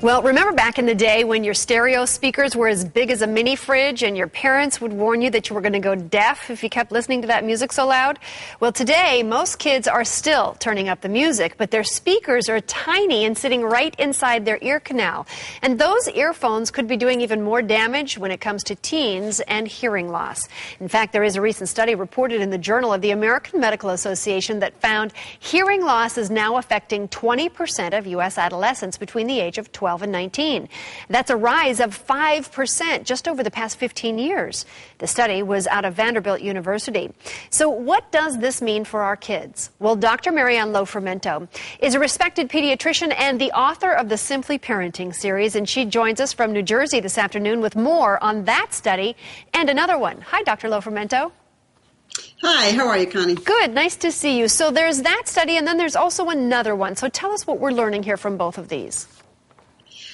Well, remember back in the day when your stereo speakers were as big as a mini fridge and your parents would warn you that you were going to go deaf if you kept listening to that music so loud? Well, today, most kids are still turning up the music, but their speakers are tiny and sitting right inside their ear canal. And those earphones could be doing even more damage when it comes to teens and hearing loss. In fact, there is a recent study reported in the Journal of the American Medical Association that found hearing loss is now affecting 20% of U.S. adolescents between the age of 12 and 19. That's a rise of 5% just over the past 15 years. The study was out of Vanderbilt University. So what does this mean for our kids? Well, Dr. Marianne Lofermento is a respected pediatrician and the author of the Simply Parenting series, and she joins us from New Jersey this afternoon with more on that study and another one. Hi, Dr. Lofermento. Hi, how are you, Connie? Good, nice to see you. So there's that study, and then there's also another one. So tell us what we're learning here from both of these.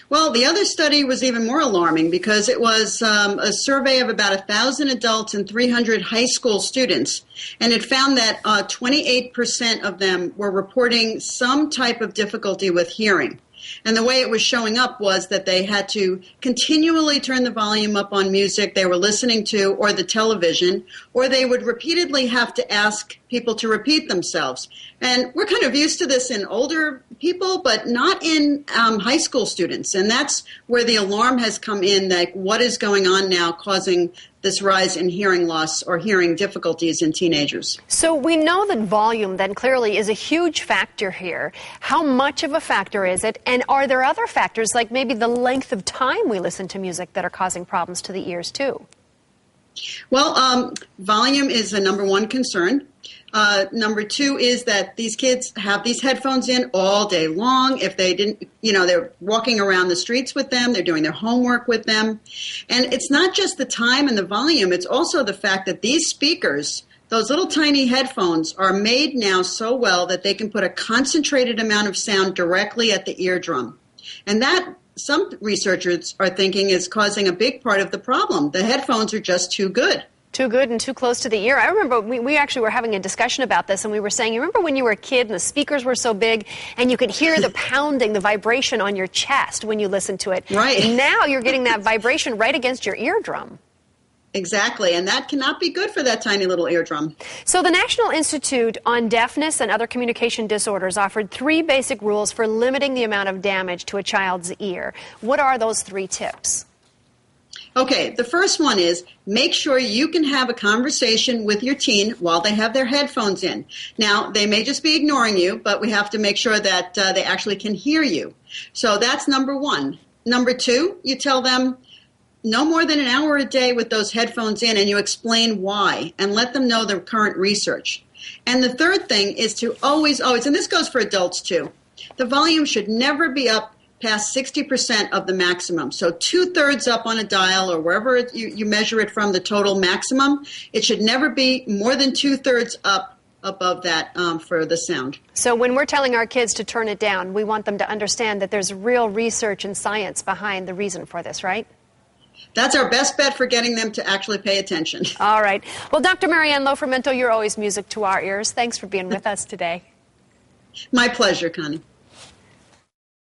Well, the other study was even more alarming because it was a survey of about 1,000 adults and 300 high school students, and it found that 28% of them were reporting some type of difficulty with hearing. And the way it was showing up was that they had to continually turn the volume up on music they were listening to or the television, or they would repeatedly have to ask people to repeat themselves. And we're kind of used to this in older people, but not in high school students. And that's where the alarm has come in, like what is going on now causing this rise in hearing loss or hearing difficulties in teenagers. So we know that volume then clearly is a huge factor here. How much of a factor is it? And are there other factors like maybe the length of time we listen to music that are causing problems to the ears too? Well, volume is the number one concern. Number two is that these kids have these headphones in all day long. If they didn't, they're walking around the streets with them, they're doing their homework with them. And it's not just the time and the volume, it's also the fact that these speakers, those little tiny headphones, are made now so well that they can put a concentrated amount of sound directly at the eardrum. And that, some researchers are thinking, is causing a big part of the problem. The headphones are just too good. Too good and too close to the ear. I remember we actually were having a discussion about this, and we were saying, you remember when you were a kid and the speakers were so big and you could hear the pounding, the vibration on your chest when you listened to it. Right. Now you're getting that vibration right against your eardrum. Exactly, and that cannot be good for that tiny little eardrum. So the National Institute on Deafness and Other Communication Disorders offered 3 basic rules for limiting the amount of damage to a child's ear. What are those 3 tips? Okay, the first one is make sure you can have a conversation with your teen while they have their headphones in. Now, they may just be ignoring you, but we have to make sure that they actually can hear you. So that's number 1. Number 2, you tell them no more than an hour a day with those headphones in, and you explain why and let them know the current research. And the third thing is to always, and this goes for adults too, the volume should never be up past 60% of the maximum. So 2/3 up on a dial or wherever you measure it from, the total maximum. It should never be more than 2/3 up above that for the sound. So when we're telling our kids to turn it down, we want them to understand that there's real research and science behind the reason for this, right? That's our best bet for getting them to actually pay attention. All right. Well, Dr. Marianne Lofermento, you're always music to our ears. Thanks for being with us today. My pleasure, Connie.